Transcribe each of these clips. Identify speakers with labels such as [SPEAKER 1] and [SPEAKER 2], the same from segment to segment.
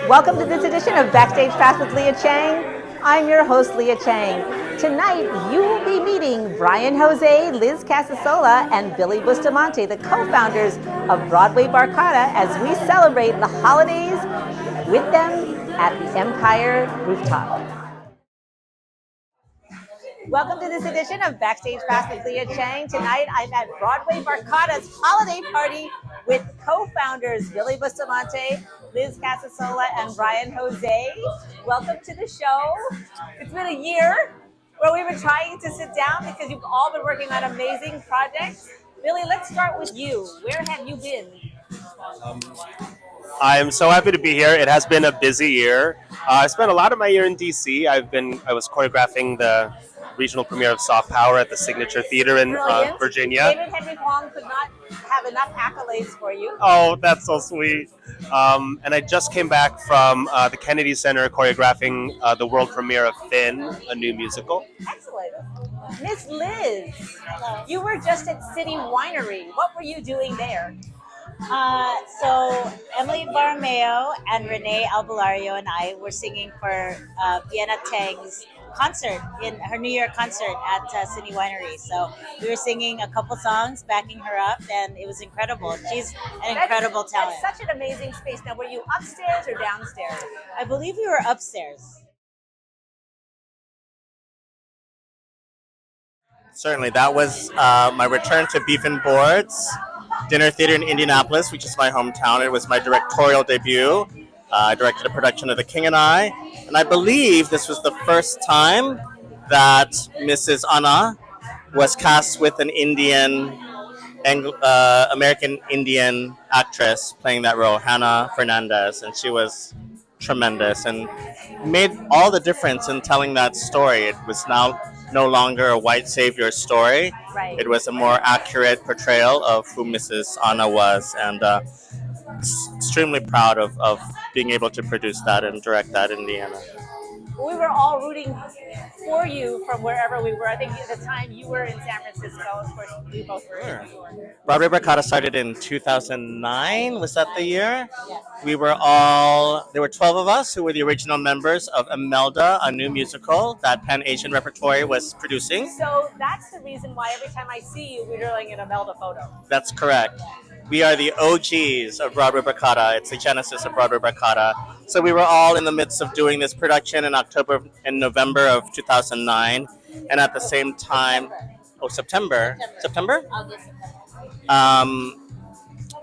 [SPEAKER 1] Welcome to this edition of Backstage Pass with Lia Chang. I'm your host, Lia Chang. Tonight, you will be meeting Brian Jose, Liz Casasola, and Billy Bustamante, the co-founders of Broadway Barkada, as we celebrate the holidays with them at the Empire Rooftop. Welcome to this edition of Backstage Pass with Lia Chang. Tonight, I'm at Broadway Barkada's holiday party with co-founders Billy Bustamante, Liz Casasola, and Brian Jose. Welcome to the show. It's been a year where we were trying to sit down because you've all been working on amazing projects. Billy, let's start with you. Where have you been?
[SPEAKER 2] I'm so happy to be here. It has been a busy year. I spent a lot of my year in DC. I was choreographing the regional premiere of Soft Power at the Signature Theater in Virginia.
[SPEAKER 1] David Henry Hwang could not have enough accolades for you.
[SPEAKER 2] Oh, that's so sweet. And I just came back from the Kennedy Center choreographing the world premiere of Finn, a new musical.
[SPEAKER 1] Excellent. Miss Liz, you were just at City Winery. What were you doing there?
[SPEAKER 3] So Emily Barmeo and Renee Albalario and I were singing for Vienna Tang's concert, in her New Year concert at City Winery. So we were singing a couple songs, backing her up, and it was incredible. She's an incredible talent.
[SPEAKER 1] That's such an amazing space. Now, were you upstairs or downstairs?
[SPEAKER 3] I believe we were upstairs.
[SPEAKER 4] Certainly, that was my return to Beef and Boards Dinner Theater in Indianapolis, which is my hometown. It was my directorial debut. I directed a production of The King and I believe this was the first time that Mrs. Anna was cast with an American Indian actress playing that role, Hannah Fernandez, and she was tremendous and made all the difference in telling that story. It was now no longer a white savior story.
[SPEAKER 1] Right.
[SPEAKER 4] It was a more accurate portrayal of who Mrs. Anna was, and extremely proud of being able to produce that and direct that in Indiana.
[SPEAKER 1] We were all rooting for you from wherever we were. I think at the time you were in San Francisco. Of course, we both were in New York.
[SPEAKER 4] Broadway Barkada started in 2009. Was that the year?
[SPEAKER 1] Yes.
[SPEAKER 4] There were 12 of us who were the original members of Imelda, a new musical that Pan Asian Repertory was producing.
[SPEAKER 1] So that's the reason why every time I see you, we're doing an Imelda photo.
[SPEAKER 4] That's correct. We are the OGs of Broadway Barkada. It's the genesis of Broadway Barkada. So we were all in the midst of doing this production in October and November of 2009. And at the same time, September?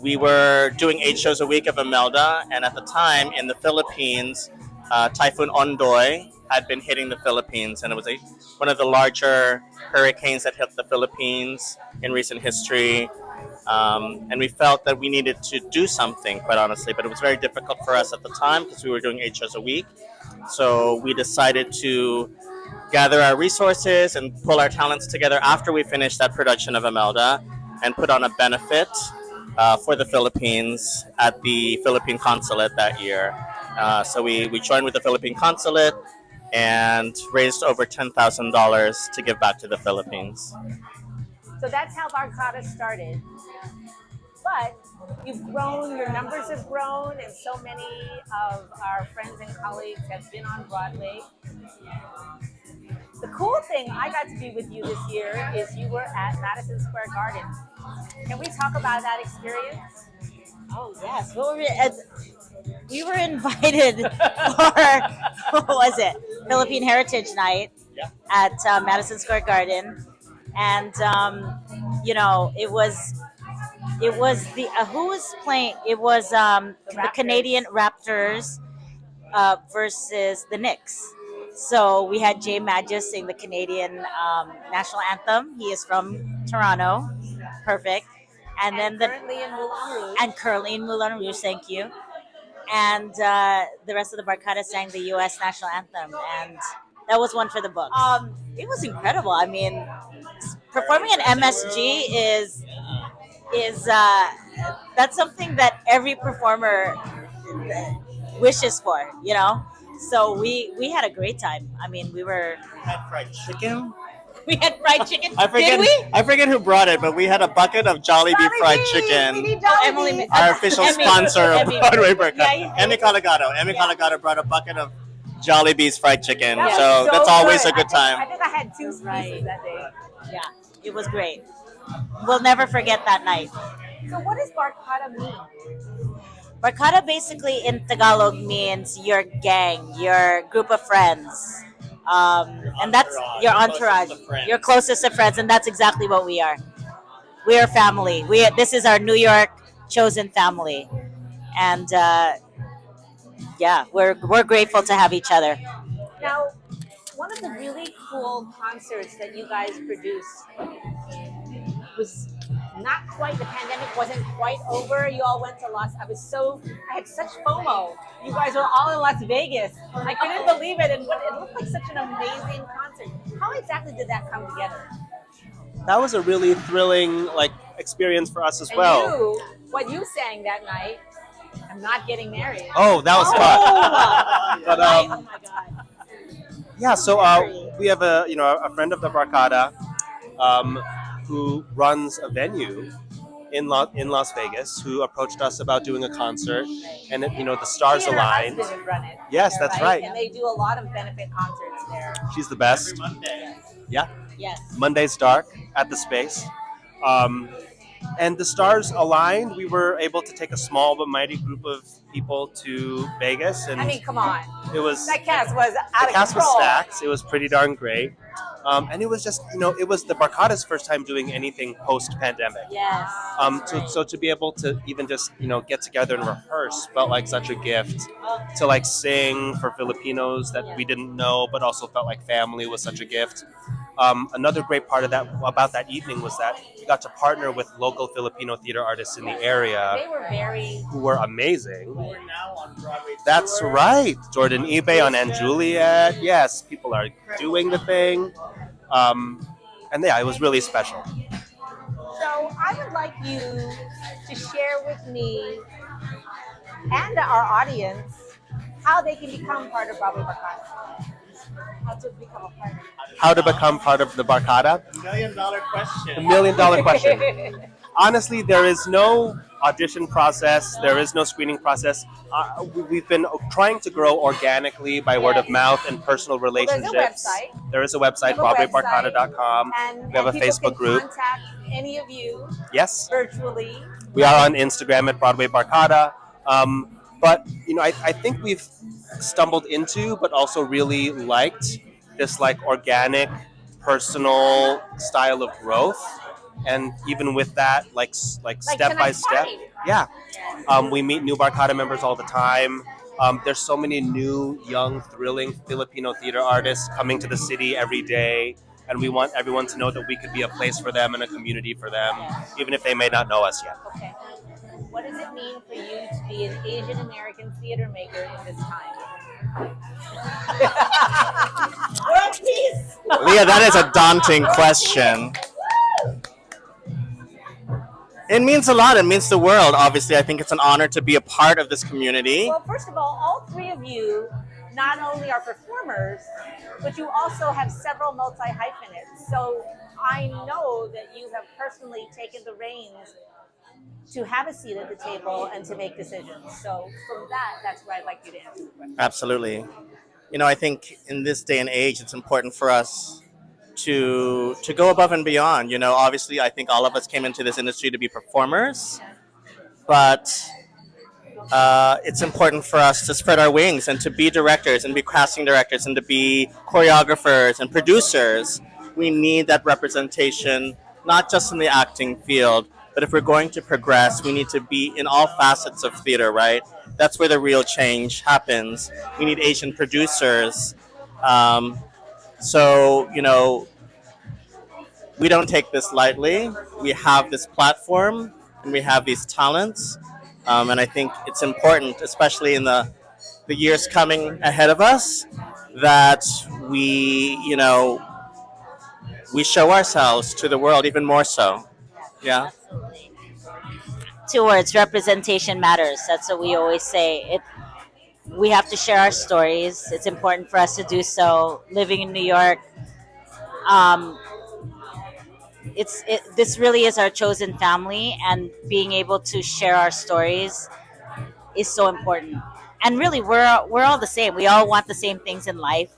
[SPEAKER 4] We were doing 8 shows a week of Imelda. And at the time in the Philippines, Typhoon Ondoy had been hitting the Philippines. And it was one of the larger hurricanes that hit the Philippines in recent history. And we felt that we needed to do something, quite honestly, but it was very difficult for us at the time because we were doing 8 shows a week. So we decided to gather our resources and pull our talents together after we finished that production of Imelda and put on a benefit for the Philippines at the Philippine Consulate that year. So we joined with the Philippine Consulate and raised over $10,000 to give back to the Philippines.
[SPEAKER 1] So that's how Barkada started. But you've grown, your numbers have grown, and so many of our friends and colleagues have been on Broadway. The cool thing I got to be with you this year is you were at Madison Square Garden. Can we talk about that experience?
[SPEAKER 3] Oh, yes. We were invited for, what was it? Philippine Heritage Night at Madison Square Garden. And, it was the, who was playing? It was the Canadian Raptors versus the Knicks. So we had Jay Magis sing the Canadian national anthem. He is from Toronto. Perfect. And then
[SPEAKER 1] currently in Moulin Rouge.
[SPEAKER 3] And currently in Moulin Rouge, thank you. And the rest of the Barkada sang the U.S. national anthem. And that was one for the books. It was incredible. I mean, performing an MSG is that's something that every performer wishes for, So we had a great time. I mean, we had
[SPEAKER 4] fried chicken.
[SPEAKER 3] We had fried chicken.
[SPEAKER 4] I forget.
[SPEAKER 3] Did we?
[SPEAKER 4] I forget who brought it, but we had a bucket of Jollibee fried chicken.
[SPEAKER 3] Emily,
[SPEAKER 4] Our official
[SPEAKER 3] Emmy.
[SPEAKER 4] sponsor of
[SPEAKER 3] Emmy.
[SPEAKER 4] Broadway Barkada.
[SPEAKER 3] Yeah,
[SPEAKER 4] Emmy Colagado. Emmy Colagado brought a bucket of Jollibee's fried chicken.
[SPEAKER 1] That was
[SPEAKER 4] So that's always
[SPEAKER 1] good.
[SPEAKER 4] a good
[SPEAKER 1] I
[SPEAKER 4] time.
[SPEAKER 1] think I had 2 pieces
[SPEAKER 3] Right.
[SPEAKER 1] that day.
[SPEAKER 3] Yeah, it was great. We'll never forget that night.
[SPEAKER 1] So what does Barkada mean?
[SPEAKER 3] Barkada basically in Tagalog means your gang, your group of friends. And that's your entourage,
[SPEAKER 4] closest of friends.
[SPEAKER 3] your closest of friends, and that's exactly what we are. We are family. This is our New York chosen family, and yeah, we're grateful to have each other.
[SPEAKER 1] Now, one of the really cool concerts that you guys produced was not quite, the pandemic wasn't quite over. You all went to I had such FOMO. You guys were all in Las Vegas. I couldn't believe it. And it looked like such an amazing concert. How exactly did that come together?
[SPEAKER 2] That was a really thrilling experience for us as
[SPEAKER 1] And
[SPEAKER 2] well.
[SPEAKER 1] what you sang that night, I'm not getting married.
[SPEAKER 2] Oh, that was fun. But
[SPEAKER 3] Oh my god!
[SPEAKER 2] yeah, so we have a friend of the Barkada who runs a venue in Las Vegas who approached us about doing a concert, and the stars
[SPEAKER 1] She and her
[SPEAKER 2] aligned.
[SPEAKER 1] husband would run it.
[SPEAKER 2] Yes, that's right.
[SPEAKER 1] And they do a lot of benefit concerts there.
[SPEAKER 2] She's the best.
[SPEAKER 4] Monday.
[SPEAKER 2] Yeah,
[SPEAKER 3] Yes.
[SPEAKER 2] Monday's Dark at the Space. And the stars aligned. We were able to take a small but mighty group of people to Vegas, and
[SPEAKER 1] I mean, come on.
[SPEAKER 2] it was
[SPEAKER 1] That cast was out
[SPEAKER 2] the
[SPEAKER 1] of
[SPEAKER 2] cast was
[SPEAKER 1] control.
[SPEAKER 2] stacked. It was pretty darn great. And it was just, it was the Barkada's first time doing anything post-pandemic.
[SPEAKER 3] Yes.
[SPEAKER 2] So to be able to even just, get together and rehearse felt like such a gift. To sing for Filipinos that we didn't know, but also felt like family was such a gift. Another great part about that evening was that we got to partner with local Filipino theater artists in the area
[SPEAKER 1] They were very.
[SPEAKER 2] who were amazing.
[SPEAKER 4] We're now on Broadway.
[SPEAKER 2] That's right. Jordan eBay on Anne Juliet. Yes, people are doing the thing. And yeah, it was really special.
[SPEAKER 1] So I would like you to share with me and our audience how they can become part of Broadway Barkada. How to become a part of it.
[SPEAKER 2] How to become part of the Barkada?
[SPEAKER 4] $1 million
[SPEAKER 2] The
[SPEAKER 4] question.
[SPEAKER 2] $1 million question. Honestly, there is no audition process. There is no screening process. We've been trying to grow organically by word of mouth and personal relationships. There is a website, BroadwayBarkada.com.
[SPEAKER 1] And
[SPEAKER 2] We have a
[SPEAKER 1] people
[SPEAKER 2] Facebook
[SPEAKER 1] can
[SPEAKER 2] group.
[SPEAKER 1] Contact any of you
[SPEAKER 2] Yes.
[SPEAKER 1] virtually.
[SPEAKER 2] We are on Instagram at Broadway Barkada. But I think we've stumbled into, but also really liked this organic, personal style of growth. And even with that, step by
[SPEAKER 1] tonight's
[SPEAKER 2] step,
[SPEAKER 1] party.
[SPEAKER 2] yeah. We meet new Barkada members all the time. There's so many new, young, thrilling Filipino theater artists coming to the city every day. And we want everyone to know that we could be a place for them and a community for them, even if they may not know us yet.
[SPEAKER 1] Okay. What does it mean for you to be an Asian American theater maker in this time?
[SPEAKER 3] World peace.
[SPEAKER 4] Lia, that is a daunting question. It means a lot. It means the world. Obviously, I think it's an honor to be a part of this community.
[SPEAKER 1] Well, first of all 3 of you not only are performers, but you also have several multi-hyphenates. So I know that you have personally taken the reins to have a seat at the table and to make decisions. So from that's where I'd like you to answer the question.
[SPEAKER 4] Absolutely. I think in this day and age, it's important for us to go above and beyond. Obviously, I think all of us came into this industry to be performers, but it's important for us to spread our wings and to be directors and be casting directors and to be choreographers and producers. We need that representation, not just in the acting field, but if we're going to progress, we need to be in all facets of theater, right? That's where the real change happens. We need Asian producers. So, we don't take this lightly. We have this platform and we have these talents. And I think it's important, especially in the years coming ahead of us, that we show ourselves to the world even more so. Yeah.
[SPEAKER 3] Absolutely. 2 words: representation matters. That's what we always say. We have to share our stories. It's important for us to do so. Living in New York, this really is our chosen family, and being able to share our stories is so important. And really, we're all the same. We all want the same things in life.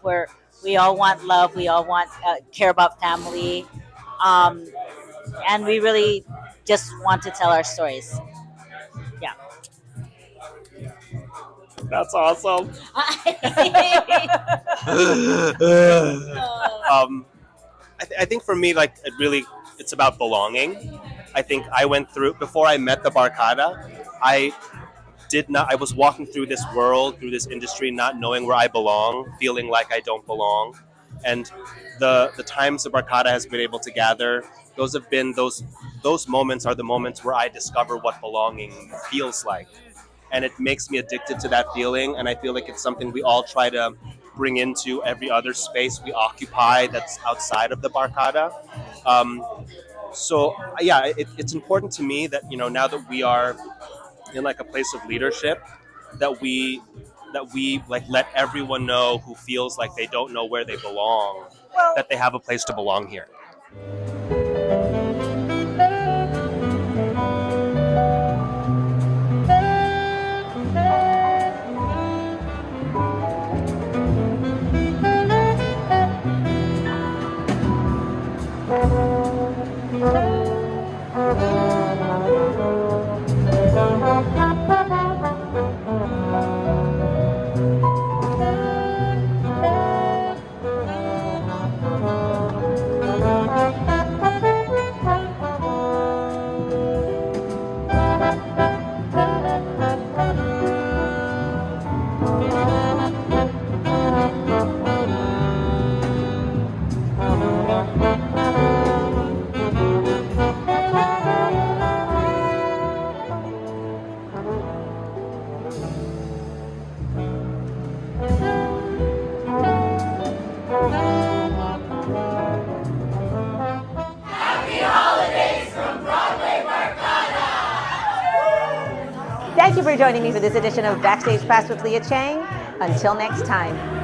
[SPEAKER 3] We all want love. We all want care about family, um, and we really just want to tell our stories. Yeah.
[SPEAKER 2] That's awesome. I think for me, like it's about belonging. I think I went through before I met the Barkada. I did not. I was walking through this world, through this industry, not knowing where I belong, feeling like I don't belong, and the times the Barkada has been able to gather, those have been those moments are the moments where I discover what belonging feels like, and it makes me addicted to that feeling. And I feel like it's something we all try to bring into every other space we occupy that's outside of the Barkada. Um, so yeah, it's important to me that now that we are in like a place of leadership, that we like let everyone know who feels like they don't know where they belong, that they have a place to belong here.
[SPEAKER 1] Thank you for joining me for this edition of Backstage Pass with Lia Chang. Until next time.